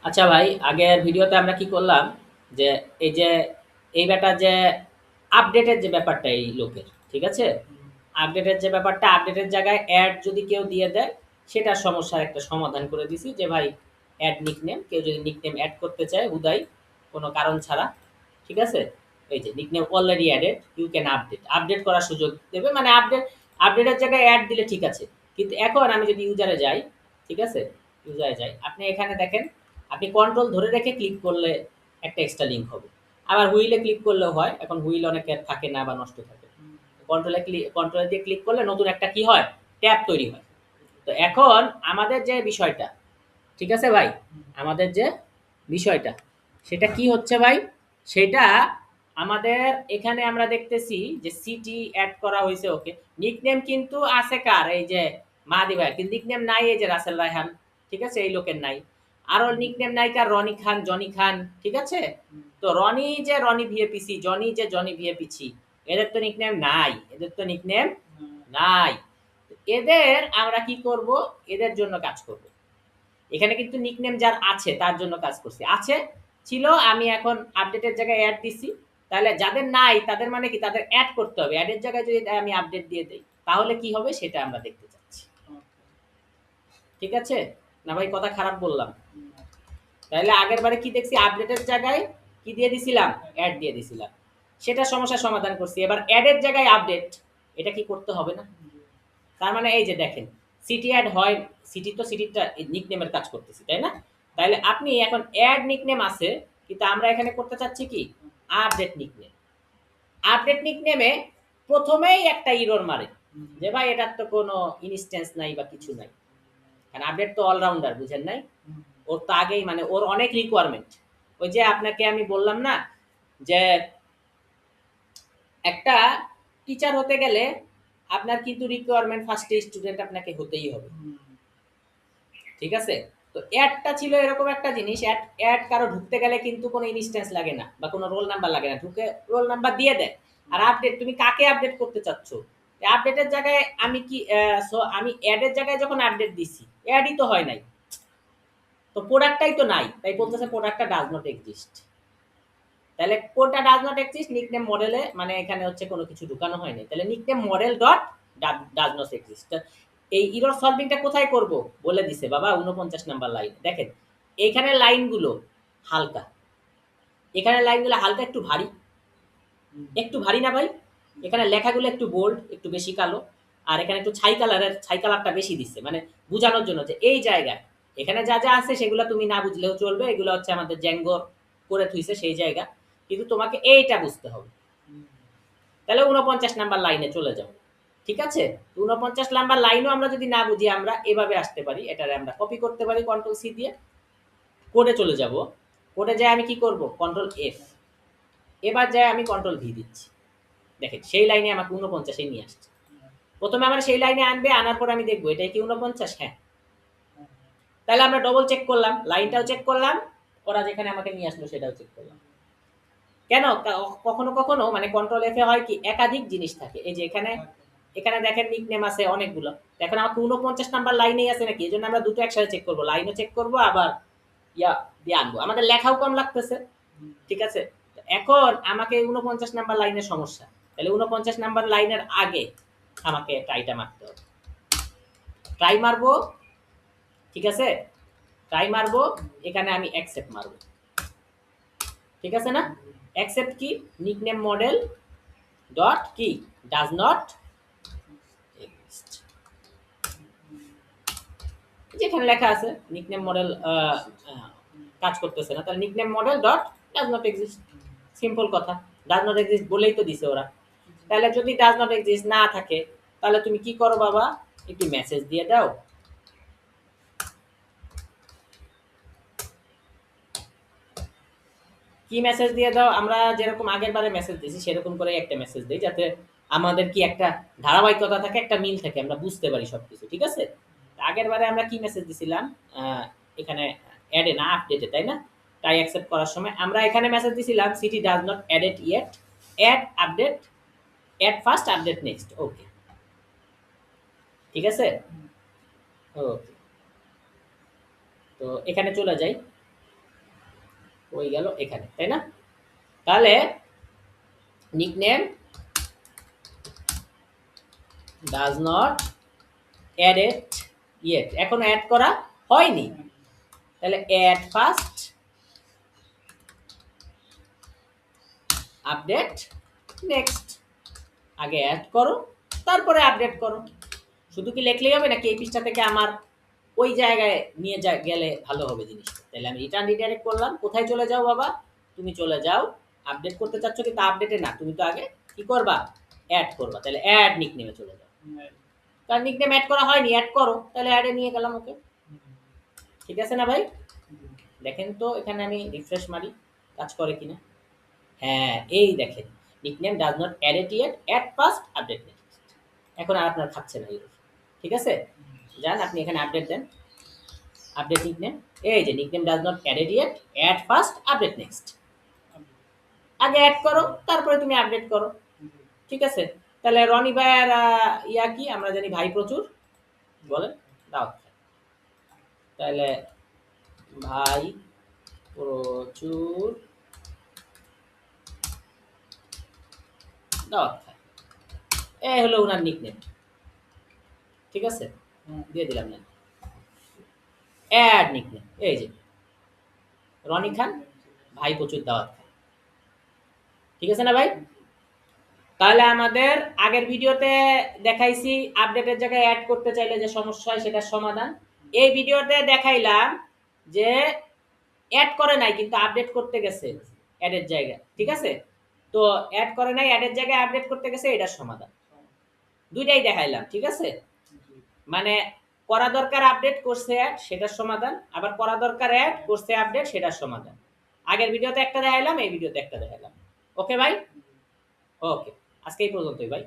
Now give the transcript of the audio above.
আচ্ছা ভাই, আগের ভিডিওতে আমরা কি করলাম যে এই যে এই ব্যাটা যে আপডেটের যে ব্যাপারটা এই লোকের, ঠিক আছে? আপডেটের যে ব্যাপারটা, আপডেটের জায়গায় অ্যাড যদি কেউ দিয়ে দেয়, সেটার সমস্যার একটা সমাধান করে দিছি যে ভাই অ্যাড নিকনেম, কেউ যদি নিকনেম অ্যাড করতে চায় হুদাই কোনো কারণ ছাড়া, ঠিক আছে? এই যে nickname already added, you can update, update করার সুযোগ দেবে। মানে আপডেটের জায়গায় অ্যাড দিলে ঠিক আছে। কিন্তু এখন আমি যদি ইউজারে যাই, ঠিক আছে? ইউজারে যাই, আপনি এখানে দেখেন, আপনি কন্ট্রোল ধরে রেখে ক্লিক করলে একটা এক্সট্রা লিঙ্ক হবে। আবার হুইলে ক্লিক করলেও হয়, এখন হুইল অনেকের থাকে না বা নষ্ট থাকে। কন্ট্রোলে দিয়ে ক্লিক করলে নতুন একটা কি হয়, ট্যাব তৈরি হয়। তো এখন আমাদের যে বিষয়টা, ঠিক আছে ভাই, আমাদের যে বিষয়টা সেটা কি হচ্ছে ভাই, সেটা আমাদের এখানে আমরা দেখতেছি যে সিটি অ্যাড করা হয়েছে, ওকে। নিকনেম কিন্তু আছে কার, এই যে মাহাদি ভাই, কিন্তু নিকনেম নাই এই যে রাসেল রায়হান, ঠিক আছে, এই লোকের নাই। আরো নিকনেম নাই কার, রনি খান, জনি খান, ঠিক আছে। তো রনি যে রনি ভিএপিসি, জনি যে জনি ভিএপিসি, এদের তো নিকনেম নাই, এদের তো নিকনেম নাই। এদের আমরা কি করব, এদের জন্য কাজ করব। এখানে কিন্তু নিকনেম যার আছে তার জন্য কাজ করছি, আছে ছিল, আমি এখন আপডেটের জায়গায় অ্যাড দিছি। তাহলে যাদের নাই তাদের মানে কি, তাদের অ্যাড করতে হবে। অ্যাডের জায়গায় যদি আমি আপডেট দিয়ে দিই তাহলে কি হবে সেটা আমরা দেখতে চাচ্ছি। ঠিক আছে না ভাই, কথা খারাপ বললাম? তাহলে আগের বারে কি দেখছি, আপডেটের জায়গায় কি দিয়ে দিছিলাম, অ্যাড দিয়ে দিছিলাম, সেটা সমস্যার সমাধান করছি। এবার অ্যাডের জায়গায় আপডেট, এটা কি করতে হবে না? তার মানে এই যে দেখেন, সিটি অ্যাড হয়, সিটি তো সিটিটা নিকনেমের কাজ করতেছি, তাই না? তাহলে আপনি এখন অ্যাড নিকনেম আছে, কিন্তু আমরা এখানে করতে চাচ্ছি কি, আপডেট নিকনেম। আপডেট নিকনেমে প্রথমেই একটা ইরর মারে যে ভাই এটার তো কোনো ইনস্ট্যান্স নাই বা কিছু নাই। কারণ আপডেট তো অলরাউন্ডার, বুঝেন নাই? ওর তো আগেই মানে ওর অনেক রিকোয়ারমেন্ট। ওই যে আপনাকে আমি বললাম না যে একটা টিচার হতে গেলে আপনার কিন্তু রিকোয়ারমেন্ট ফার্স্টে স্টুডেন্ট আপনাকে হতেই হবে, ঠিক আছে? তো অ্যাডটা ছিল এরকম একটা জিনিস, অ্যাড অ্যাড কারো ঢুকতে গেলে কিন্তু কোনো ইনস্ট্যান্স লাগে না বা কোনো রোল নাম্বার লাগে না, ঢুকে রোল নাম্বার দিয়ে দেয়। আর আপডেট, তুমি কাকে আপডেট করতে চাচ্ছ? আপডেটের জায়গায় আমি কি, সো আমি অ্যাডের জায়গায় যখন আপডেট দিছি, অ্যাডই তো হয় নাই, তো প্রোডাক্টটাই তো নাই, তাই বলতেছে প্রোডাক্টটা ডাজ নট এক্সিস্ট। তাহলে কোনটা ডাজ নট এক্সিস্ট, নিকনেম মডেলে, মানে এখানে হচ্ছে কোনো কিছু ঢুকানো হয়নি, তাহলে nickname model dot does not exist. এই ইরর সলভিংটা কোথায় করব, বলে দিছে বাবা 49 নাম্বার লাইন। দেখেন এইখানে লাইনগুলো হালকা, এখানে লাইনগুলো হালকা, একটু ভারী, একটু ভারী না ভাই? এখানে লেখাগুলো একটু বোল্ড, একটু বেশি কালো, আর এখানে একটু ছাই কালারের, ছাই কালারটা বেশি দিচ্ছে, মানে বোঝানোর জন্য যে এই জায়গায় এখানে যা যা আছে সেগুলো তুমি না বুঝলেও চলবে, এগুলো হচ্ছে আমাদের জ্যাঙ্গো করে থুইছে সেই জায়গা, কিন্তু তোমাকে এইটা বুঝতে হবে। তাহলে 49 নাম্বার লাইনে চলে যাও, ঠিক আছে? 49 নাম্বার লাইনও আমরা যদি না বুঝি, আমরা এভাবে আসতে পারি, এটারে আমরা কপি করতে পারি কন্ট্রোল সি দিয়ে, কোডে চলে যাব। কোডে যায় আমি কি করব, কন্ট্রোল এফ। এবার যায় আমি কন্ট্রোল ভি দিচ্ছি, দেখেন সেই লাইনে আমাকে 49 নিয়ে আসছে। প্রথমে আমার সেই লাইনে আনবে, আনার পর আমি দেখবো এটাই কি 49, হ্যাঁ। তাহলে আমরা ডবল চেক করলাম, লাইনটাও চেক করলাম, ওরা যেখানে আমাকে নিয়ে আসলো সেটাও চেক করলাম। কেন, কখনো কখনো মানে কন্ট্রোল এফ এ হয় কি, একাধিক জিনিস থাকে। এই যে এখানে, এখানে দেখেন নিকনেম আছে অনেকগুলো, এখন আমাকে 49 নাম্বার লাইনেই আছে নাকি, এই জন্য আমরা দুটো একসাথে চেক করবো, লাইনও চেক করবো, আবার ইয়া দিয়ে আনবো, আমাদের লেখাও কম লাগতেছে, ঠিক আছে? এখন আমাকে 49 নাম্বার লাইনের সমস্যা, তাহলে 49 নাম্বার লাইনের আগে আমাকে ট্রাইটা মারতে হবে। ট্রাই মারবো, ঠিক আছে, ট্রাই মারবো, এখানে আমি অ্যাকসেপ্ট মারবো, ঠিক আছে না? অ্যাকসেপ্ট কি, নিকনেম মডেল ডট কি, ডাজ নট এক্সিস্ট, যেখানে লেখা আছে নিকনেম মডেল কাজ করতেছে না, তাহলে nickname model dot does not exist, simple কথা। ডাজ নট এক্সিস্ট বলেই তো দিছে ওরা। তাহলে যদি ডাজ নট এক্সিস্ট না থাকে, তাহলে তুমি কি করো বাবা, একটু মেসেজ দিয়ে দাও, কি মেসেজ দিয়ে দাও, আমরা যেরকম আগের বারে মেসেজ দিয়েছি সেরকম করে একটা মেসেজ দিই, যাতে আমাদের কি একটা ধারাবাহিকতা থাকে, একটা মিল থাকে, আমরা বুঝতে পারি সবকিছু, ঠিক আছে? আগের বারে আমরা কি মেসেজ দিছিলাম, এখানে অ্যাডে না আপডেটে, তাই না? তাই অ্যাকসেপ্ট করার সময় আমরা এখানে মেসেজ দিছিলাম city does not added yet, add update, add first update next, okay, ঠিক আছে, ওকে। তো এখানে চলে যাই, ওই গেল এখানে, তাই না? তাহলে nickname does not added yet, এখনো অ্যাড করা হয়নি, তাহলে অ্যাড ফার্স্ট আপডেট নেক্সট, আগে অ্যাড করো তারপরে আপডেট করো। শুধু কি লিখলেই হবে নাকি এই পৃষ্ঠা থেকে আমার ওই জায়গায় নিয়ে গেলে ভালো হবে জিনিসটা? তাহলে আমি রিটার্ন রিডাইরেক্ট করলাম, কোথায় চলে যাও বাবা, তুমি চলে যাও আপডেট করতে চাচ্ছ কিন্তু আপডেটে না, তুমি তো আগে কি করবা, অ্যাড করবা, তাহলে অ্যাড নিকনেমে চলে যাও। কারণ নিকনেম অ্যাড করা হয়নি, অ্যাড করো, তাহলে অ্যাডে নিয়ে গেলাম, ওকে ঠিক আছে না ভাই? দেখেন তো এখানে আমি রিফ্রেশ মারি কাজ করে কিনা। হ্যাঁ এই দেখেন nickname does not added yet, add first update next, এখন আর আপনার খাচ্ছে না এরর, ঠিক আছে? যান আপনি এখানে আপডেট দেন, আপডেট নিকনেম, এই যে nickname does not added yet, add first update next, আগে অ্যাড করো তারপরে তুমি আপডেট করো, ঠিক আছে? তাহলে রনি ভাইয়ের ইয়া কি আমরা জানি, ভাই প্রচুর বলেন দাও, তাহলে ভাই প্রচুর দাওয়াত খায়, এই হলো ওনার নিকনেম, ঠিক আছে? দিয়ে দিলাম না, অ্যাড নিকনেম, এই যে রনি খান ভাই প্রচুর দাওয়াত খায়, ঠিক আছে না ভাই? তাহলে আমাদের আগের ভিডিওতে দেখাইছি আপডেটের জায়গায় অ্যাড করতে চাইলে যে সমস্যা হয় সেটার সমাধান, এই ভিডিওতে দেখাইলাম যে অ্যাড করে নাই কিন্তু আপডেট করতে গেছে অ্যাডের জায়গায়, ঠিক আছে? তো অ্যাড করে নাই অ্যাডের জায়গায় আপডেট করতে গেছে, এটার সমাধান দুইটাই দেখাইলাম, ঠিক আছে? মানে করা দরকার আপডেট করছে অ্যাড সেটার সমাধান, আবার করা দরকার অ্যাড করছে আপডেট সেটার সমাধান। আগের ভিডিওতে একটা দেখাইলাম, এই ভিডিওতে একটা দেখাইলাম, ওকে ভাই? ওকে, আজকে এই পর্যন্তই ভাই।